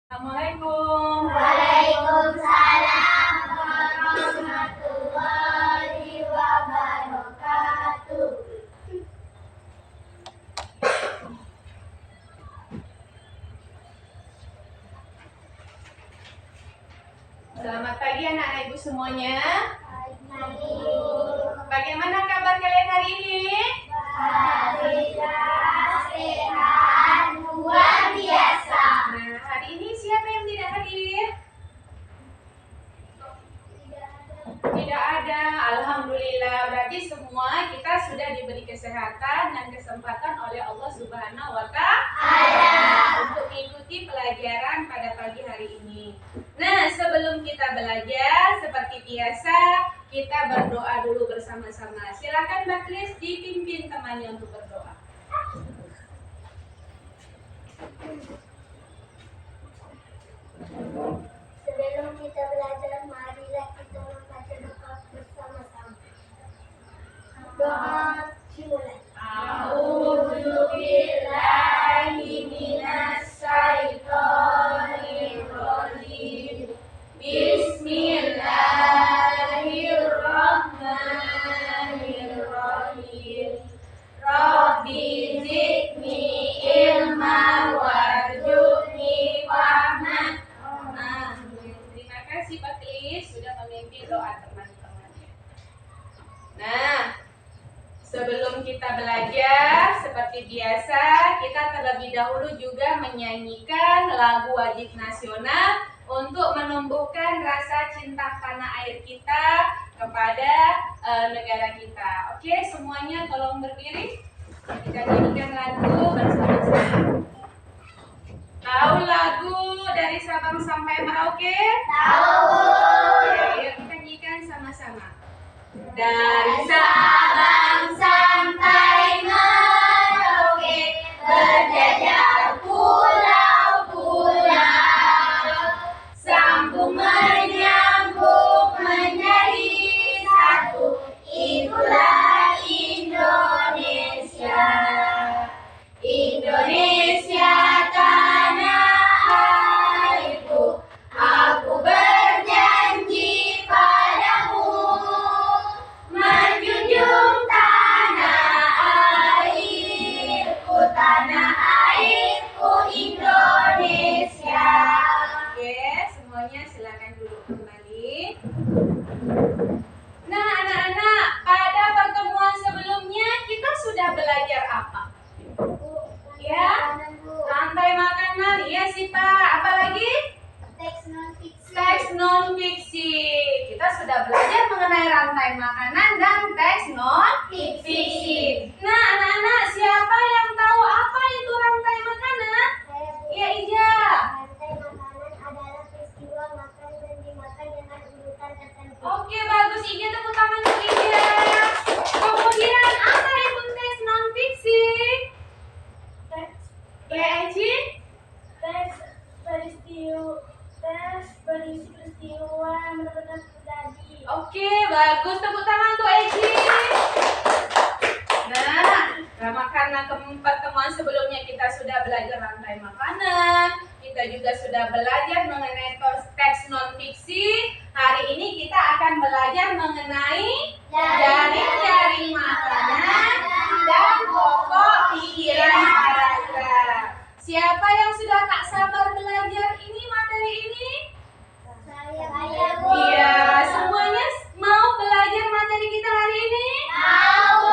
Assalamualaikum. Waalaikumsalam warahmatullahi wabarakatuh. Selamat pagi anak-anak ibu semuanya. Pagi. Bagaimana kabar kalian hari ini? Alhamdulillah sehat luar biasa. Nah, hari ini siapa yang tidak hadir? Tidak ada. Alhamdulillah. Berarti semua kita sudah diberi kesehatan dan kesempatan oleh Allah Subhanahu wa Ta'ala untuk mengikuti pelajaran pada pagi hari ini. Nah, sebelum kita belajar seperti biasa, kita berdoa dulu bersama-sama. Silakan Mbak Kris dipimpin temannya untuk berdoa. Sebelum kita belajar, marilah kita membaca doa bersama-sama. Doa dimulai. A'udzubillahi minasyaitonirrajim. Bismillahirrahmanirrahim. Rabbi zidni ilma warzuqni fahman. Terima kasih Pak Kris sudah memimpin doa teman-temannya. Nah, sebelum kita belajar, seperti biasa, kita terlebih dahulu juga menyanyikan lagu wajib nasional untuk menumbuhkan rasa cinta tanah air kita kepada negara kita. Oke, semuanya tolong berdiri. Kita nyanyikan lagu bersama-sama. Tahu lagu dari Sabang sampai Merauke? Tahu. Yuk kita nyanyikan sama-sama. Dari Sabang sampai Merauke, berjajar pulau-pulau, sambung menyambung menjadi satu, itulah Indonesia. Indonesia tanah airku, aku berjanji padamu, menjunjung tanah airku Indonesia. Oke, semuanya silakan duduk kembali. Nah, anak-anak, pada pertemuan sebelumnya kita sudah belajar apa? Ya, rantai makanan. Iya sih Pak. Apalagi? Teks non-fiksi. Teks non-fiksi. Kita sudah belajar mengenai rantai makanan dan teks non-fiksi. Nah, anak-anak, siapa yang tahu apa itu rantai makanan? Iya, Ija. Rantai makanan adalah peristiwa makan dan dimakan dengan urutan tertentu. Oke, bagus. Ija, tepuk tangan untuk Ija. Kemudian, apa itu teks non-fiksi? Ya, Iji? Teks berisi peristiwa yang benar-benar terjadi. Oke, bagus. Tepuk tangan untuk Eji. Nah, karena pertemuan sebelumnya kita sudah belajar rantai makanan, kita juga sudah belajar mengenai teks non-fiksi. Hari ini kita akan belajar mengenai jaring-jaring makanan dan pokok pikiran paragraf. Siapa yang sudah tak sabar belajar ini materi ini? Saya Iya, semuanya mau belajar materi kita hari ini? mau.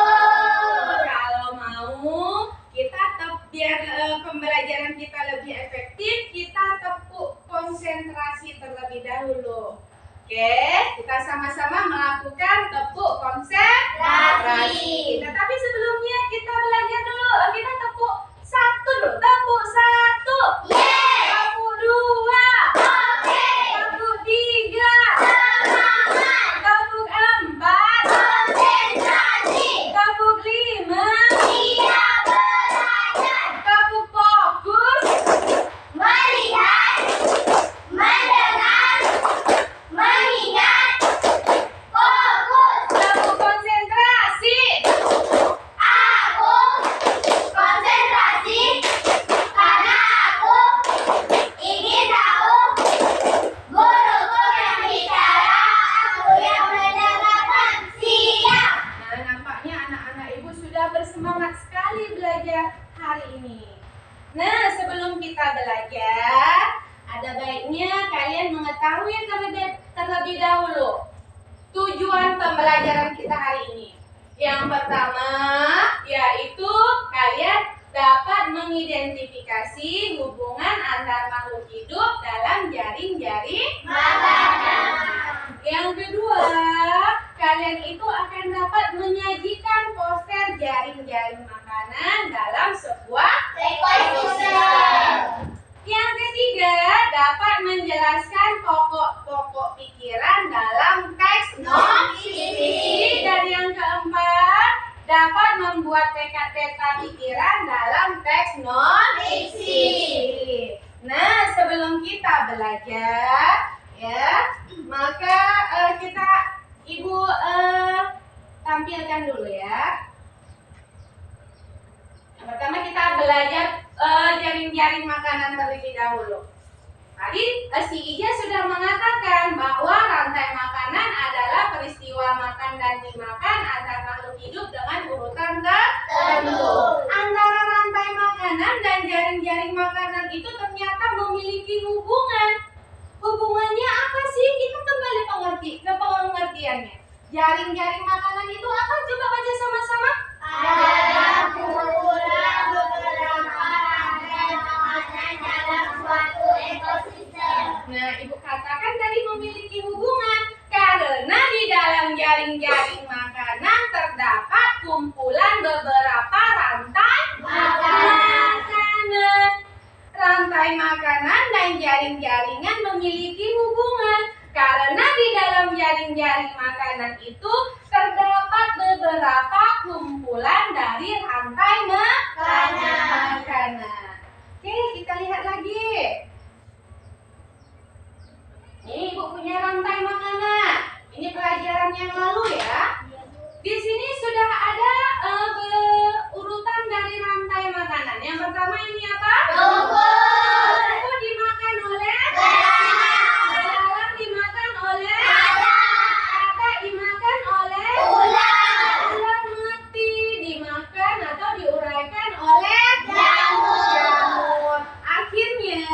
Kalau mau, kita biar pembelajaran kita lebih efektif, kita tepuk konsentrasi terlebih dahulu. Oke, kita sama-sama melakukan tepuk konsentrasi. Tetapi sebelumnya kita belajar dulu, kita tepuk satu dulu, tepuk satu. Tepuk dua. Tepuk tiga. Tepuk empat. Tepuk lima. Tepuk fokus. Melihat, mendengar, mengingat, fokus. Tepuk konsentrasi. Aku terlebih dahulu. Tujuan pembelajaran kita hari ini. Yang pertama, yaitu kalian dapat mengidentifikasi hubungan antar makhluk hidup dalam jaring-jaring makanan. Yang kedua, kalian itu akan dapat menyajikan poster jaring-jaring makanan dalam sebuah ekosistem. Yang ketiga, dapat menjelaskan pokok-pokok pikiran dalam teks non-fiksi. Dan yang keempat, dapat membuat peta pikiran dalam teks non-fiksi. Nah, sebelum kita belajar, ya, maka Ibu tampilkan dulu ya. Yang pertama kita belajar jaring-jaring makanan terlebih dahulu. Tadi si Ija sudah mengatakan bahwa rantai makanan adalah peristiwa makan dan dimakan antar makhluk hidup dengan urutan tertentu. Antara rantai makanan dan jaring-jaring makanan itu ternyata memiliki hubungan. Hubungannya apa sih? Kita kembali ke pengertiannya. Jaring-jaring makanan itu apa? Coba baca sama-sama. Adalah kumpulan beberapa rantai makanan dalam suatu ekosistem. Nah, Ibu katakan tadi memiliki hubungan karena di dalam jaring-jaring makanan terdapat kumpulan beberapa rantai makanan. Rantai makanan dan jaring-jaringan memiliki hubungan karena di dalam jaring-jaring makanan itu terdapat beberapa kumpulan dari rantai makanan. Oke, kita lihat lagi. Ini Ibu punya rantai makanan. Ini pelajaran yang lalu ya. Di sini sudah ada urutan dari rantai makanan. Yang pertama ini apa? Rumput. Rumput dimakan oleh belalang dimakan oleh kata dimakan oleh ular mati dimakan atau diuraikan oleh jamur. Akhirnya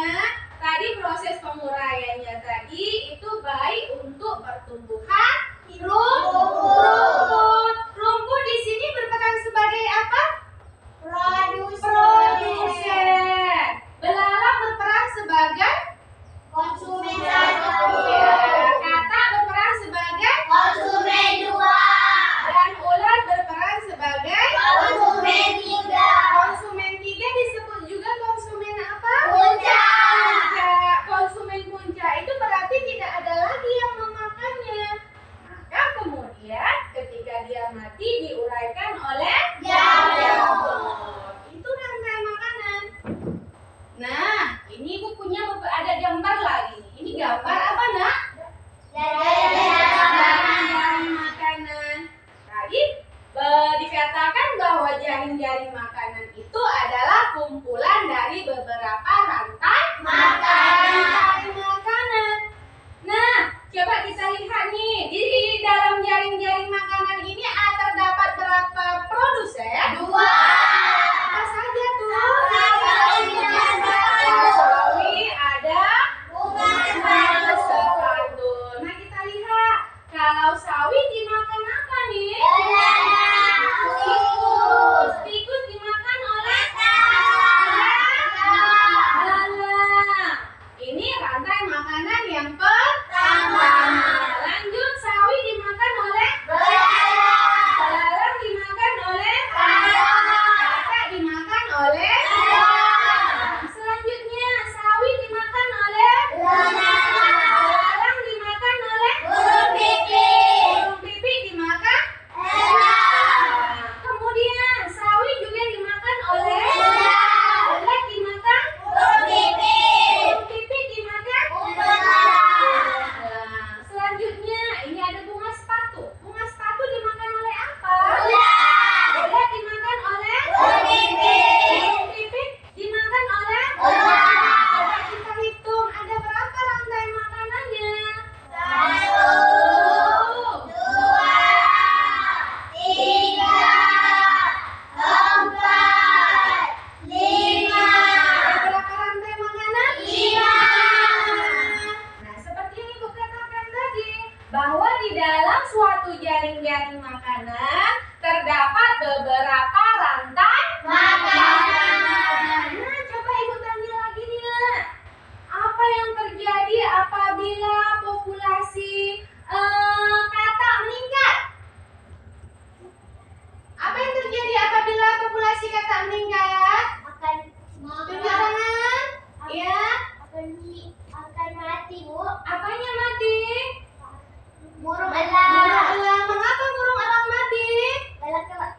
jaring makanan terdapat beberapa rantai makanan. Nah, coba Ibu tanya lagi nih, Nak. Apa yang terjadi apabila populasi katak meningkat? Apa yang terjadi apabila populasi katak meningkat? Tunjuk tangan. Ya. Akan mati, Bu. Apanya mati? Burung Burung elang. elang. Mengapa burung elang mati?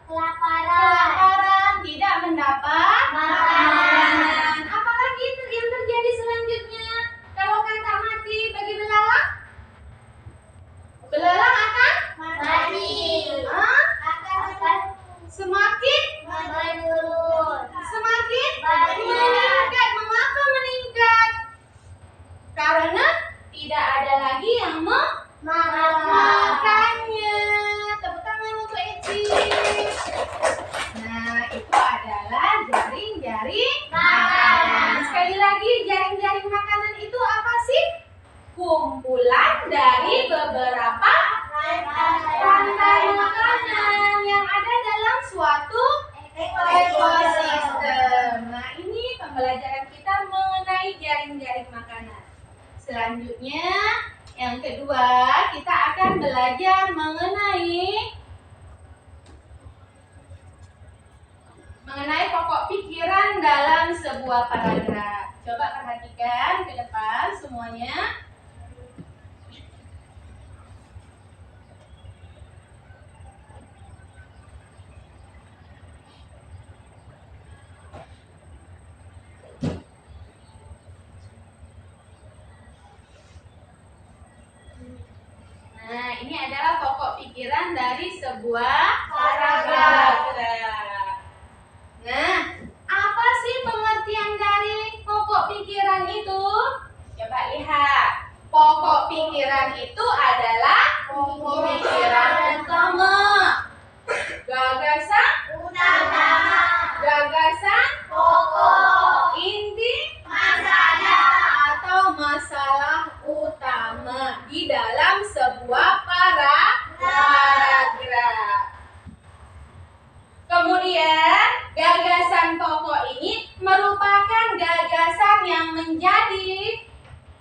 Kelaparan. Tidak mendapat Makanan. Apalagi yang terjadi selanjutnya? Kalau katak mati bagi belalang? Belalang akan Mati. Hah? Akan Semakin menurun. meningkat. Mengapa meningkat? Karena tidak ada lagi yang makannya. Tepuk tangan untuk Eci. Nah, itu adalah jaring-jaring makanan. Sekali lagi, jaring-jaring makanan itu apa sih? Kumpulan dari beberapa rantai makanan yang ada dalam suatu ekosistem. Nah, ini pembelajaran kita mengenai jaring-jaring makanan. Selanjutnya, yang kedua, kita akan belajar mengenai pokok pikiran dalam sebuah paragraf. Coba perhatikan ke depan semuanya. Nah, ini adalah pokok pikiran dari sebuah paragraf. Nah, apa sih pengertian dari pokok pikiran itu? Coba lihat. Pokok pikiran itu adalah pikiran utama. Gagasan Pokok. inti Masalah. atau masalah utama di dalam sebuah paragraf. Kemudian, gagasan pokok ini merupakan gagasan yang menjadi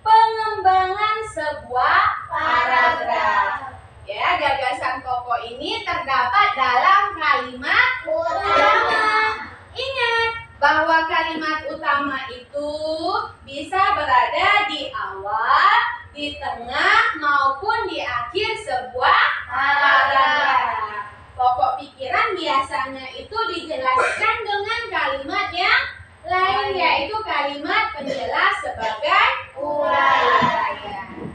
pengembangan sebuah paragraf. Ya, gagasan pokok ini terdapat dalam kalimat utama. Ingat bahwa kalimat utama itu bisa berada di awal, di tengah, maupun di akhir sebuah paragraf. Pokok pikiran biasanya itu dijelaskan dengan kalimat yang lain, yaitu kalimat penjelas sebagai uraian.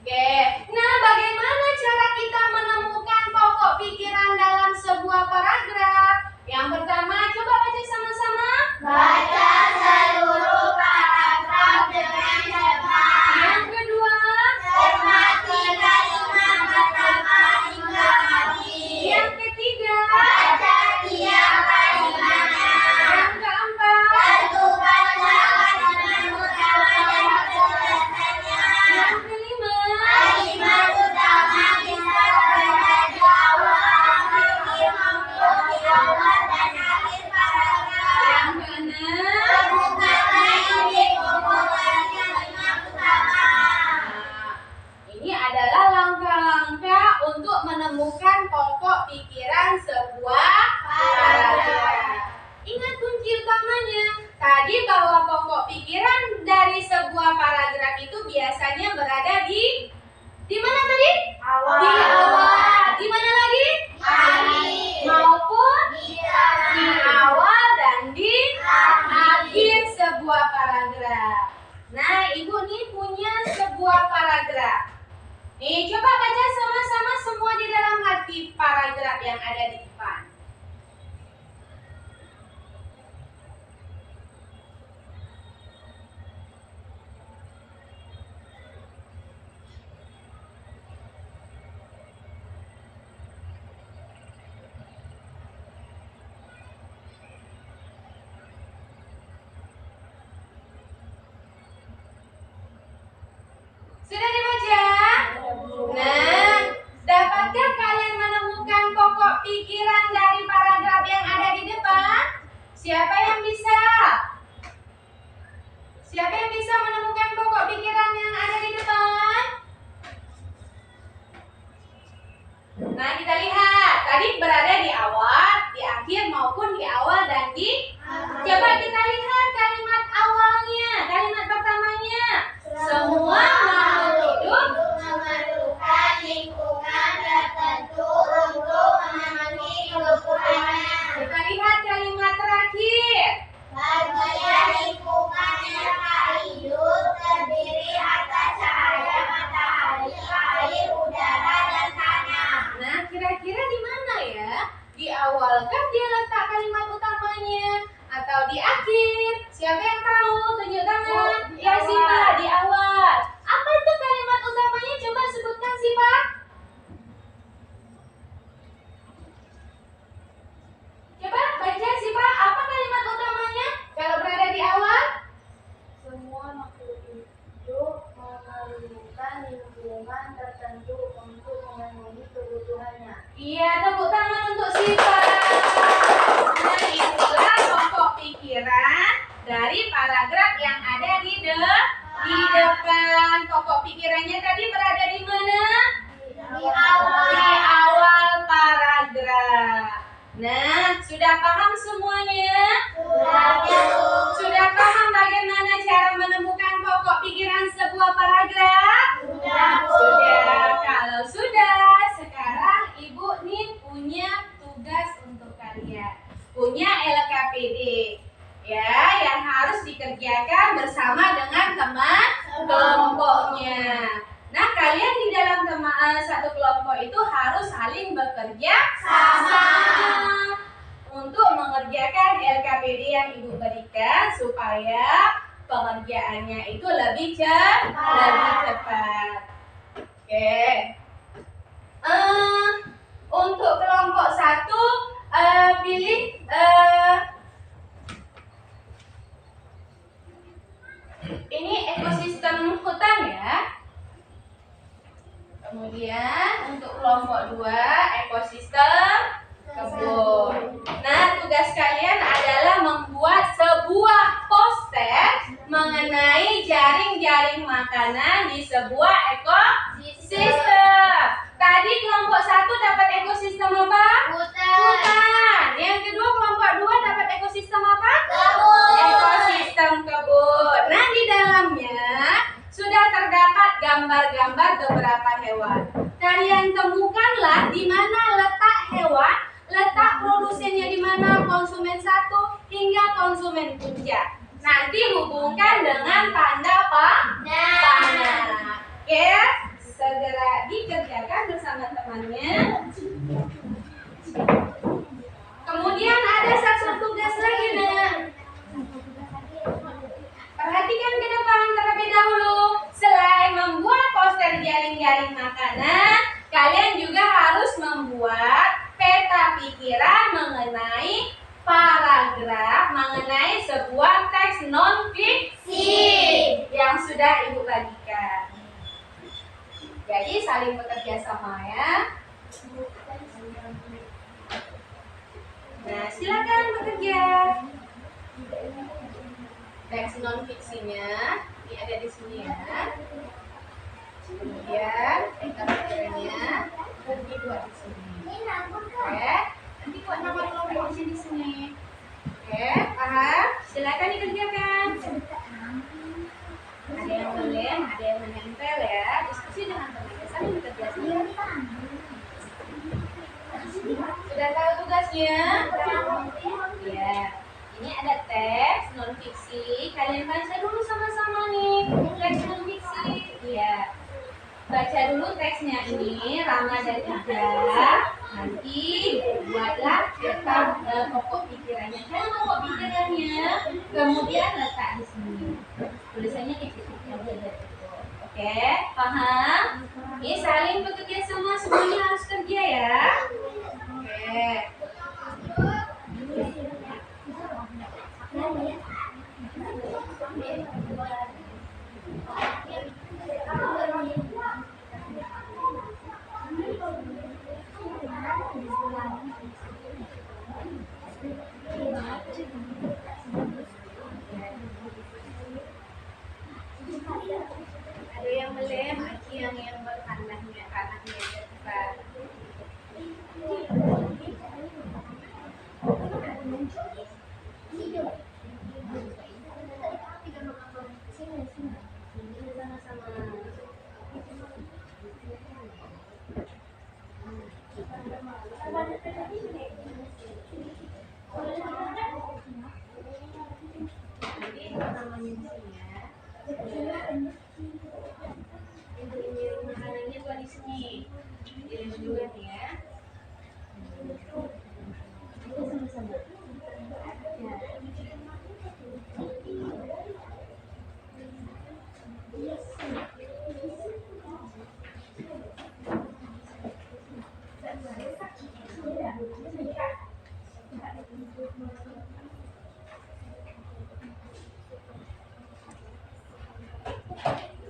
Oke, nah bagaimana cara kita menemukan pokok pikiran dalam sebuah paragraf? Yang pertama, coba baca sama-sama. Baca seluruh paragraf dengan cermat. Yang kedua, Cermati kalimat pertama hingga habis. yang ketiga, Baca tiap kalimatnya. yang keempat, Tentukan kalimat utama dan penjelasannya. yang kelima, Kalimat utama bisa berada di awal, akhir, maupun di awal dan akhir paragraf. yang keenam. Temukanlah ide pokok dari kalimat utama. Nah, ini adalah langkah-langkah untuk menemukan pokok pikiran sebuah paragraf. Ingat kunci utamanya. Tadi bahwa pokok pikiran dari sebuah paragraf itu biasanya berada di mana tadi? Awal. Di awal. Di mana lagi? Akhir. Maupun Di di awal dan di akhir sebuah paragraf. Nah, Ibu nih punya sebuah paragraf. Nih, coba baca sama-sama semua di dalam hati paragraf yang ada di depan. Sudah dibaca? Nah, yang bisa menemukan pokok pikiran yang ada di depan? Nah, kita lihat. Tadi berada di awal, di akhir, maupun di awal dan di... Coba kita lihat kalimat awalnya, kalimat pertamanya. Semua makhluk hidup memerlukan lingkungan tertentu untuk memenuhi kebutuhannya. Kita lihat kalimat terakhir. Bagian lingkungan yang hidup terdiri atas cahaya matahari, air, udara, dan tanah. Nah, kira-kira di mana ya? Di awal kan dia letak kalimat utamanya atau di akhir? Siapa yang tahu? Tunjuk tangan. Ya, Sipa, di awal. Apa itu kalimat utamanya? Coba sebutkan, Sipa. Coba baca, Sipa. Apa kalimat utamanya? Kalau berada di awal? Semua makhluk hidup memerlukan lingkungan tertentu untuk memenuhi kebutuhannya. Iya, tepuk tangan untuk Sipa. Nah, itulah pokok pikiran dari paragraf yang ada di depan. Pokok pikirannya tadi berada di mana? Di awal. Di awal paragraf. Nah, sudah paham semuanya? Sudah paham bagaimana cara menemukan pokok pikiran sebuah paragraf? Sudah. Kalau sudah, sekarang Ibu nih punya tugas untuk kalian. Punya LKPD. Ya, yang harus dikerjakan bersama dengan teman kelompoknya. Nah, kalian di dalam satu kelompok itu harus saling bekerja sama untuk mengerjakan LKPD yang Ibu berikan supaya pengerjaannya itu lebih cepat. Oke. Untuk kelompok 1 pilih ini ekosistem hutan ya. Kemudian untuk kelompok 2 ekosistem kebun. Nah, tugas kalian adalah membuat sebuah poster mengenai jaring-jaring makanan di sebuah ekosistem. Tadi kelompok 1 dapat ekosistem apa? Hutan. Yang kedua kelompok 2 dapat ekosistem apa? Kebun. Ekosistem kebun. Nah, di dalamnya sudah terdapat gambar-gambar beberapa hewan. Kalian temukanlah di mana letak hewan, letak produsennya di mana, konsumen 1 hingga konsumen puncak. Nanti hubungkan dengan tanda panah. Oke, segera dikerjakan bersama temannya. Kemudian ada satu tugas lagi, Nak. Perhatikan ke depan terlebih dahulu. Selain membuat poster jaring-jaring makanan, kalian juga harus membuat peta pikiran mengenai paragraf, mengenai sebuah teks non-fiksi yang sudah Ibu bagikan. Jadi saling bekerja sama ya. Nah, silakan bekerja. Teks non-fiksinya ini ada di sini ya. Kemudian peta pikirannya dibuat di sini. Oke, nanti buat nama kelompoknya di sini. Oke, paham? Silakan dikerjakan. Ada yang melem, ada yang menempel ya. Diskusi dengan temannya, saling bekerja sama. Sudah tahu tugasnya? Ya. Ini ada teks non-fiksi. Kalian baca dulu sama-sama nih. Teks non-fiksi. Iya. Baca dulu teksnya ini, Rama dan Ida. Nanti buatlah peta pokok pikirannya. Karena pokok pikirannya kemudian letak di sini. Tulisannya kecil-kecil aja. Oke, paham? Ini saling bekerja sama, semuanya harus kerja ya. Oke.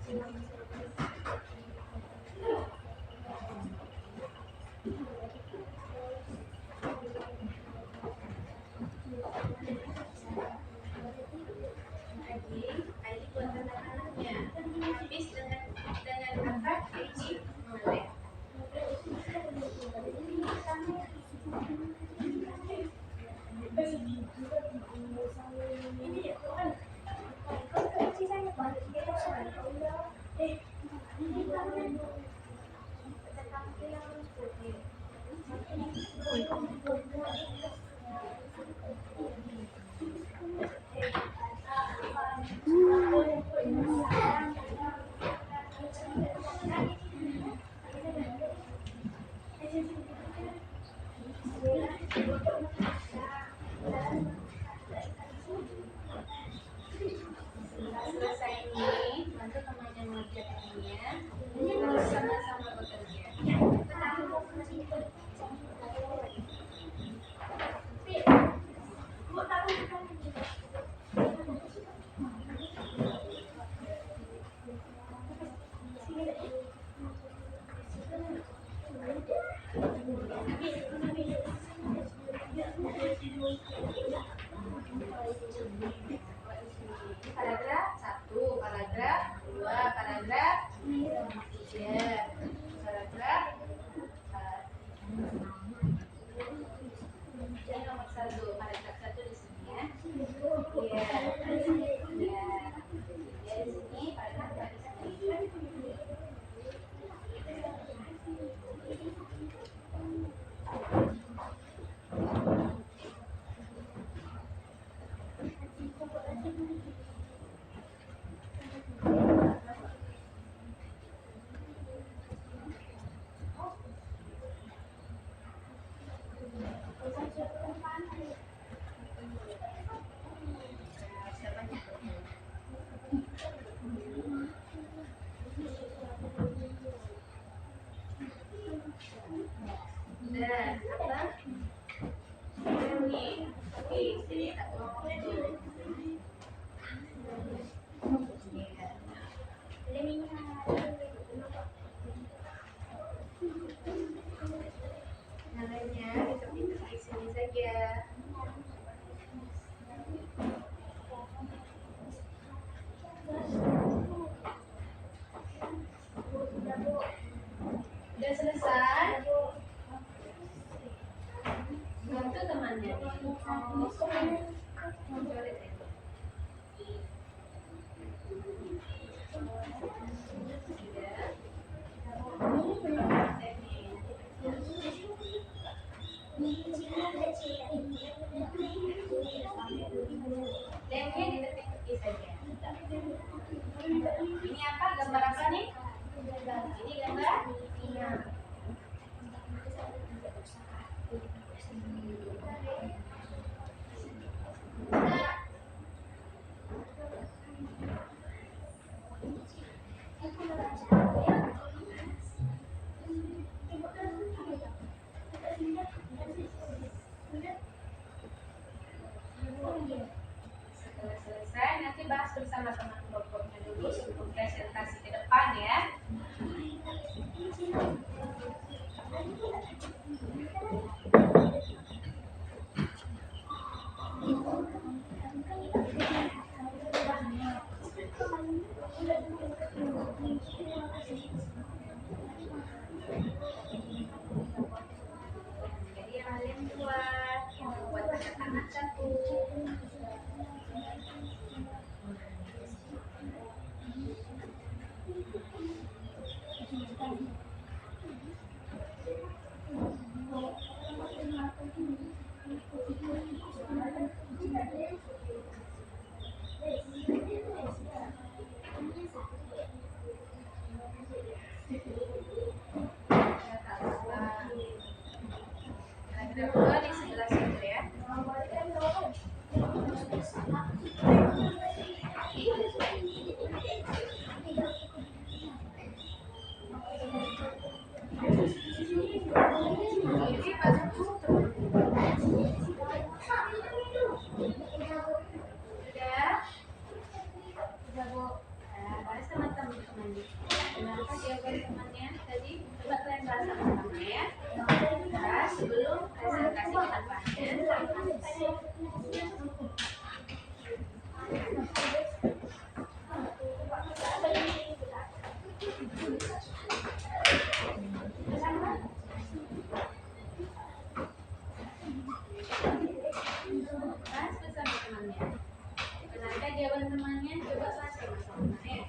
Adik buat anak-anaknya. Habis dengan apa? Adik melek. Selesai ini, bantu temannya mengerjakannya. Terus sama-sama bekerja. Paragraf 1, paragraf 2, paragraf 3, paragraf 4. Ini nomor 1, paragraf 1 di sini ya. Iya, iya. Ya di sini, paragraf 2 di sini. Dan apa? Ini, oke, sini tak ngomong dulu. Nyalanya ditepi-tepi di sini saja. Udah selesai? Bantu temannya. Lemnya di tepi-tepi saja. Ini apa? Gambar apa nih? Ini gambar singa. Setelah selesai, nanti bahas bersama teman kelompoknya dulu sebelum presentasi ke depan ya. Jadi yang kalian buat anak-anak satu. Paragraf 2 di sebelah situ ya. Ini pasang tutup. Sudah? Sudah Bu. Baris sama teman-teman Benarkah jawaban temannya tadi? Coba kalian bahas sama-sama ya. Nah, sebelum presentasi ke depannya. Bahas bersama temannya. Benarkah jawaban temannya? Coba bahas sama-sama ya.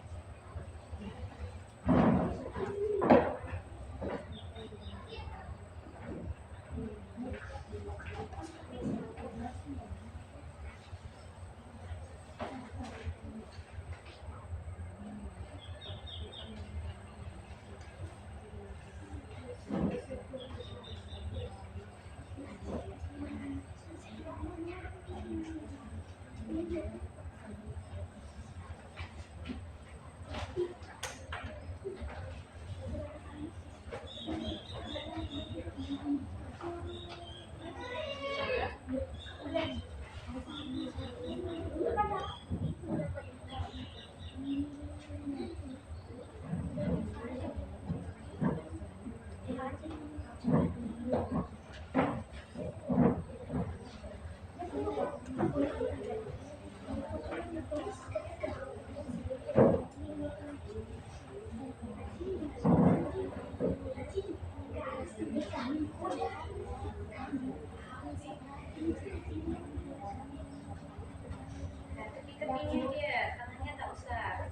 Tepi-tepinya dia, tangannya tak usah.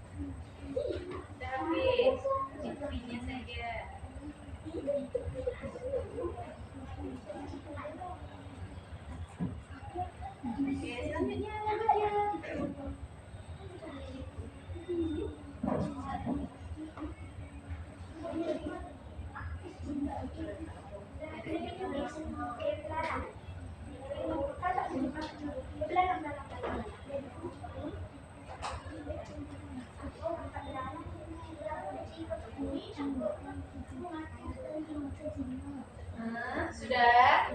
Sudah habis, tepi-tepinya saja. Oke, selanjutnya lanjut ya. Sudah?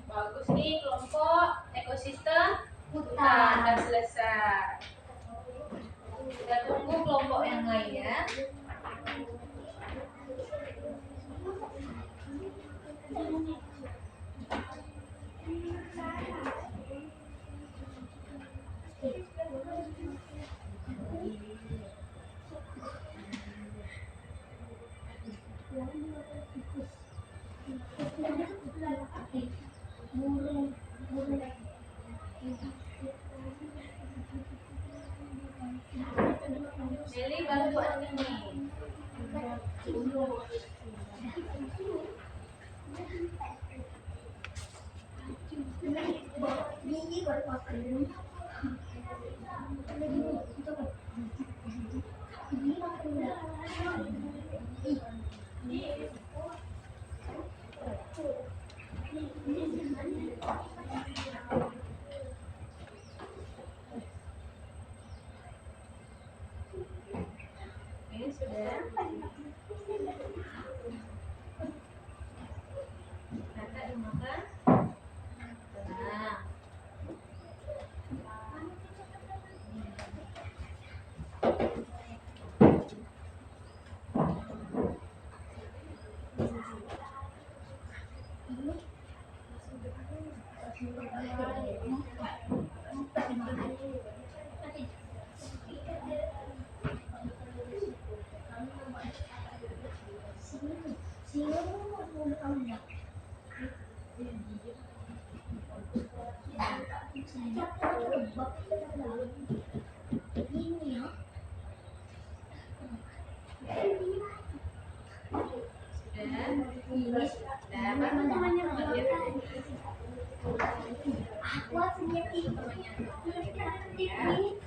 Bagus nih kelompok ekosistem hutan udah selesai. Kita tunggu kelompok yang lainnya. Meli bantu Andini. Ini sudah. Kakak dimakan. Tenang.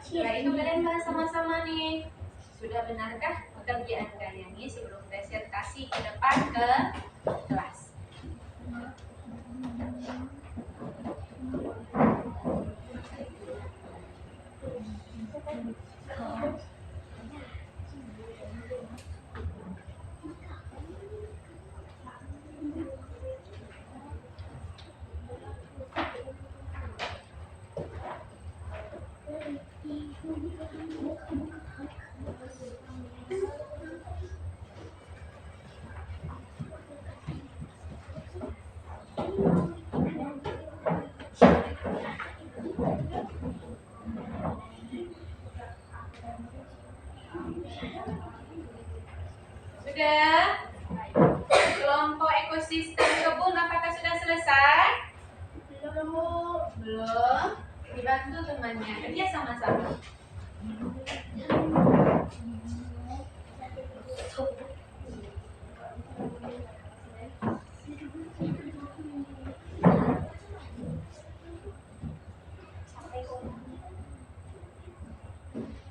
Setelah itu kalian bahas sama-sama nih. Sudah benarkah pekerjaan kalian ini sebelum presentasi ke depan ke kelas? Sudah? Kelompok ekosistem kebun apakah sudah selesai? Belum. Dibantu temannya. Kerja sama-sama.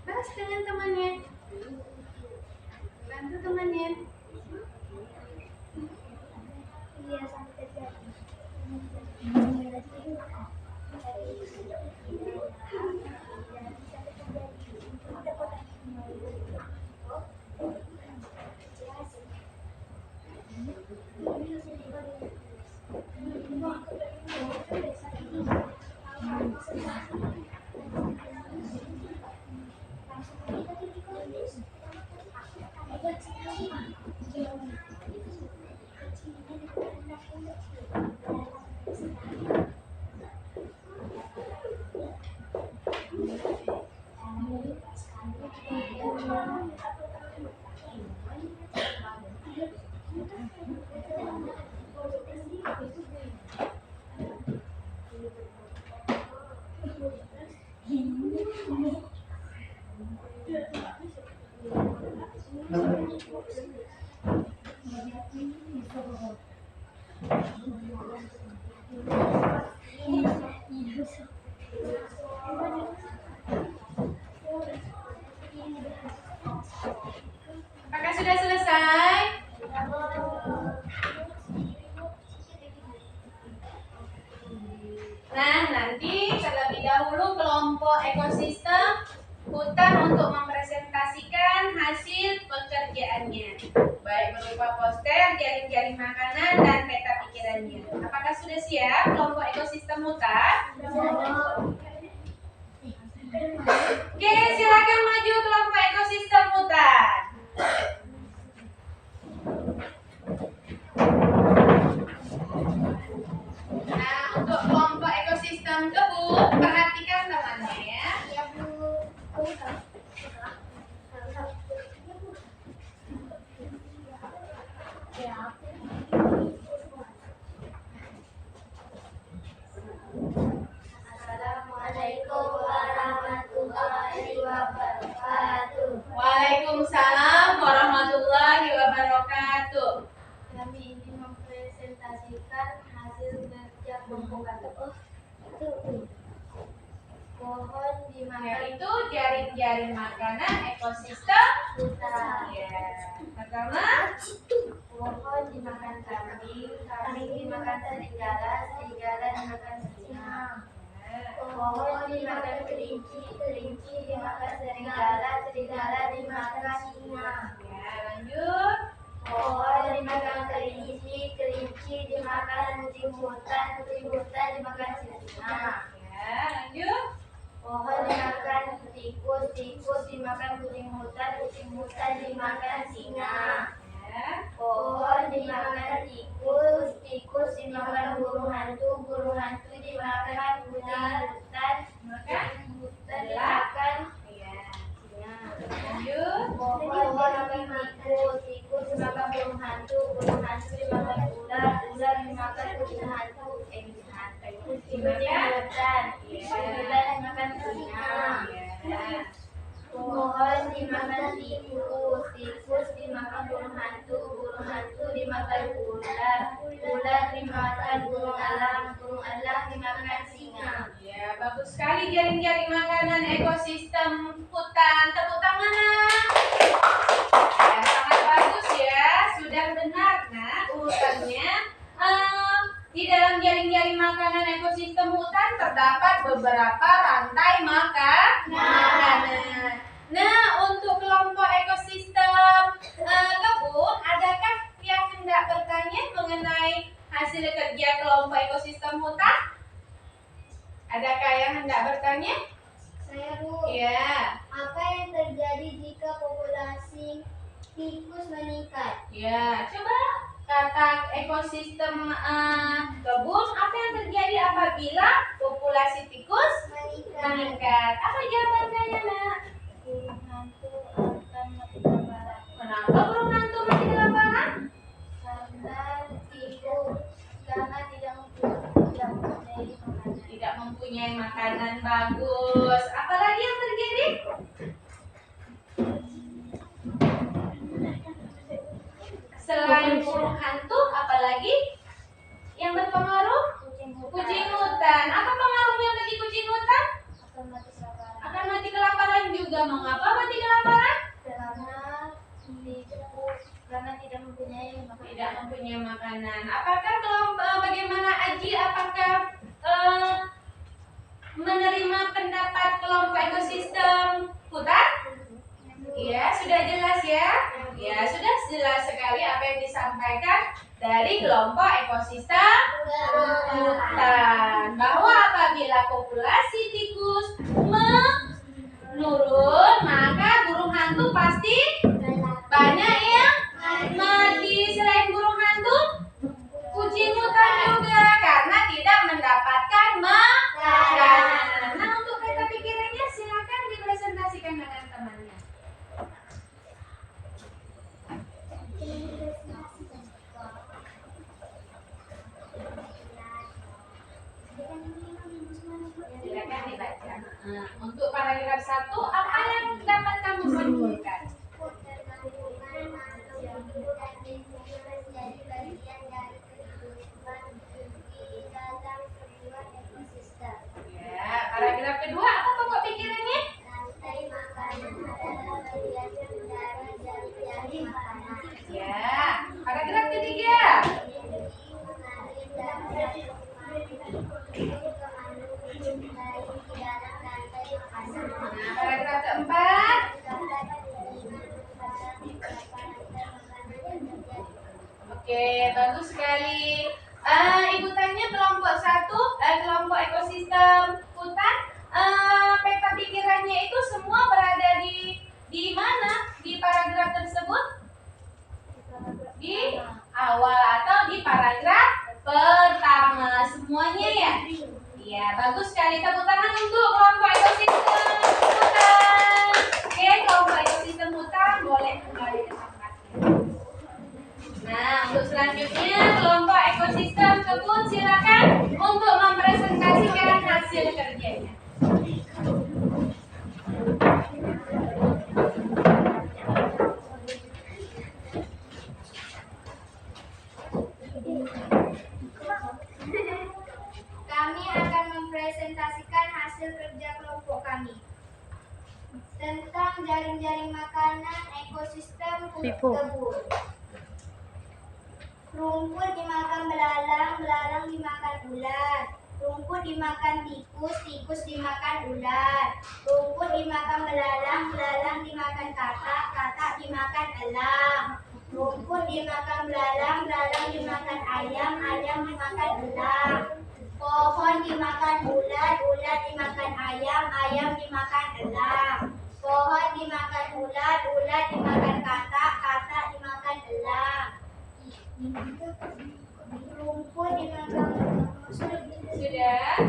Bahas dengan temannya. Bantu temannya. Iya, sampai kerja. Apakah sudah selesai? Nah, nanti terlebih dahulu kelompok ekosistem hutan untuk mempresentasikan hasil pekerjaannya, baik berupa poster, jaring-jaring makanan, dan peta pikirannya. Apakah sudah siap kelompok ekosistem hutan? Oke, silakan maju kelompok ekosistem hutan. Nah, untuk kelompok ekosistem kebun, perhatikan temannya ya. Ya, Bu. Assalamualaikum warahmatullahi wabarakatuh. Waalaikumsalam warahmatullahi wabarakatuh. Kami ingin mempresentasikan hasil kerja kelompok kami. Pohon dimakan Yaitu jaring-jaring makanan ekosistem hutan. ya. Pertama, Pohon dimakan kambing, kambing dimakan serigala, serigala dimakan singa. Pohon dimakan kelinci, kelinci dimakan serigala, serigala dimakan singa. ya lanjut. Pohon dimakan kelinci, kelinci dimakan kucing hutan, kucing hutan dimakan singa. Ya, lanjut. Pohon dimakan tikus, tikus dimakan kucing hutan dimakan singa. Ya, Pohon dimakan tikus, tikus dimakan burung hantu dimakan kucing hutan dimakan ya. singa. Lanjut. Pohon dimakan tikus, tikus dimakan burung hantu dimakan ular dimakan kucing hantu, kucing hutan dimakan singa. Ya. Pohon dimakan tikus, tikus dimakan burung hantu dimakan ular dimakan burung elang dimakan singa. Ya, bagus sekali jaring-jaring makanan ekosistem hutan. Tepuk tangan. Ya, sangat bagus ya. Sudah benar, Nak, urutannya. Di dalam jaring-jaring makanan ekosistem hutan terdapat beberapa rantai makanan. Nah, untuk kelompok ekosistem kebun, adakah yang hendak bertanya mengenai hasil kerja kelompok ekosistem hutan? Adakah yang hendak bertanya? Saya Bu, Ya, apa yang terjadi jika populasi tikus meningkat? ya. Coba kata ekosistem kebun, apa yang terjadi apabila populasi tikus meningkat? Apa jawabannya, Nak? Burung hantu akan Selain burung hantu, apalagi yang berpengaruh? Kucing hutan. Apa pengaruhnya bagi kucing hutan? Akan mati kelaparan juga. Mengapa mati kelaparan? Karena tidak mempunyai makanan. Apakah bagaimana Aji? Apakah menerima pendapat kelompok ekosistem hutan? Ya, sudah jelas ya. Ya, sudah jelas sekali apa yang disampaikan dari kelompok ekosistem hutan, bahwa apabila populasi tikus menurun, maka burung hantu pasti banyak yang mati. Selain burung hantu, kucing hutan juga karena tidak mendapatkan makanan. Nah, untuk peta pikirannya silakan dipresentasikan dengan temannya. Silakan dibaca. Untuk paragraf 1, apa yang dapat kamu simpulkan? Ya, paragraf kedua, apa pokok pikirannya? Ya, paragraf ketiga. Nah, paragraf keempat. Oke, bagus sekali. Ibu tanya kelompok 1, kelompok ekosistem hutan, peta pikirannya itu semua berada di mana? Di paragraf tersebut? Di awal atau di paragraf pertama semuanya ya? Iya, bagus sekali. Tepuk tangan untuk kelompok ekosistem hutan. Oke, kelompok ekosistem hutan boleh kembali ke tempatnya. Nah, untuk selanjutnya kelompok ekosistem kebun silakan untuk mempresentasikan hasil kerjanya. Kami akan mempresentasikan hasil kerja kelompok kami tentang jaring-jaring makanan ekosistem kebun. Rumput dimakan belalang, belalang dimakan ular. Rumput dimakan tikus, tikus dimakan ular. Rumput dimakan belalang, belalang dimakan katak, katak dimakan elang. Rumput dimakan belalang, belalang dimakan ayam, ayam dimakan elang. Pohon dimakan ulat, ulat dimakan ayam, ayam dimakan elang. Pohon dimakan ulat, ulat dimakan katak, katak dimakan elang. Rumput dimakan Sudah?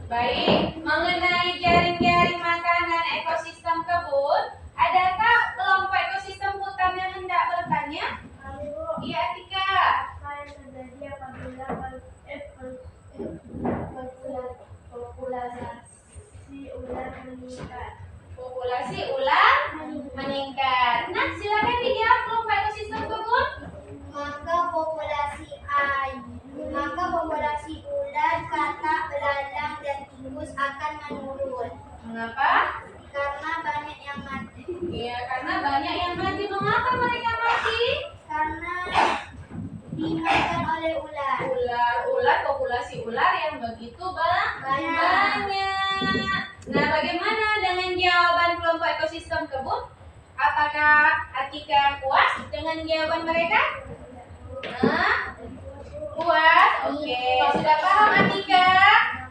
Baik, mengenai jaring-jaring makanan ekosistem kebun, adakah kelompok ekosistem hutan yang hendak bertanya? Iya, Atika. Apa yang terjadi apabila populasi ular meningkat? Populasi ular meningkat. Nah, silakan dijawab kelompok ekosistem kebun. Maka populasi ular, katak, belalang, dan tikus akan menurun. Mengapa? Karena banyak yang mati. Iya, karena banyak yang mati. Mengapa mereka mati? Karena dimakan oleh ular. Ular, populasi ular yang begitu banyak. Nah, bagaimana dengan jawaban kelompok ekosistem kebun? Apakah Atika puas dengan jawaban mereka? Puas? Oke, sudah paham Atika?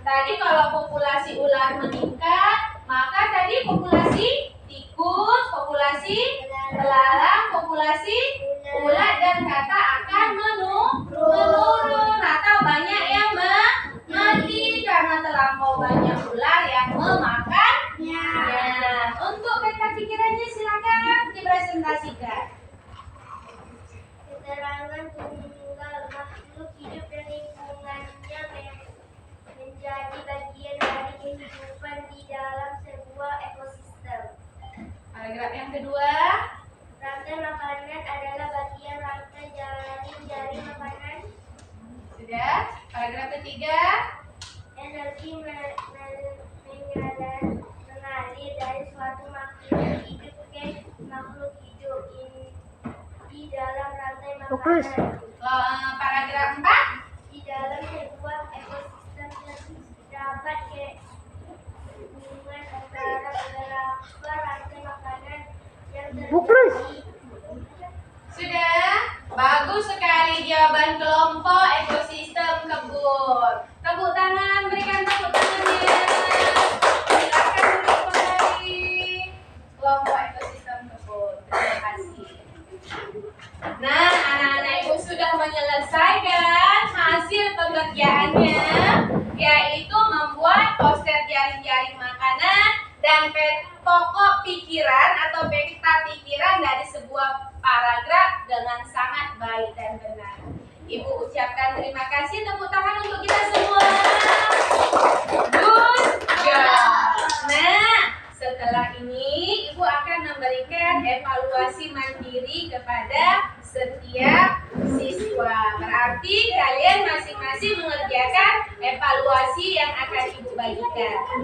Tadi kalau populasi ular meningkat, maka tadi populasi tikus, populasi belalang, populasi ulat dan katak akan menurun atau banyak yang mati karena terlampau banyak ular yang memakannya. Untuk peta pikirannya silakan dipresentasikan. Keterangan tunggal makhluk hidup dan lingkungannya menjadi bagian dari kehidupan di dalam sebuah ekosistem. Paragraf yang kedua. Rantai makanan adalah bagian rantai jaring-jaring makanan. Sudah? Paragraf ketiga. Energi mengalir dari suatu makhluk hidup ke makhluk hidup di dalam rantai makanan. Paragraf 4. Di dalam sebuah ekosistem terdapat hubungan antara beberapa rantai makanan yang terjadi. Sudah? Bagus sekali jawaban kelompok ekosistem kebun. Tepuk tangan, berikan tepuk tangannya. Silakan duduk kembali. Kelompok ekosistem kebun. Terima kasih. Nah, anak-anak ibu sudah menyelesaikan hasil pengerjaannya, yaitu membuat poster jaring-jaring makanan dan pokok pikiran atau peta pikiran dari sebuah paragraf dengan sangat baik dan benar. Ibu ucapkan terima kasih, tepuk tangan untuk kita semua. Good job. Nah, setelah ini ibu akan memberikan evaluasi mandiri kepada setiap siswa. Berarti kalian masing-masing mengerjakan evaluasi yang akan ibu bagikan.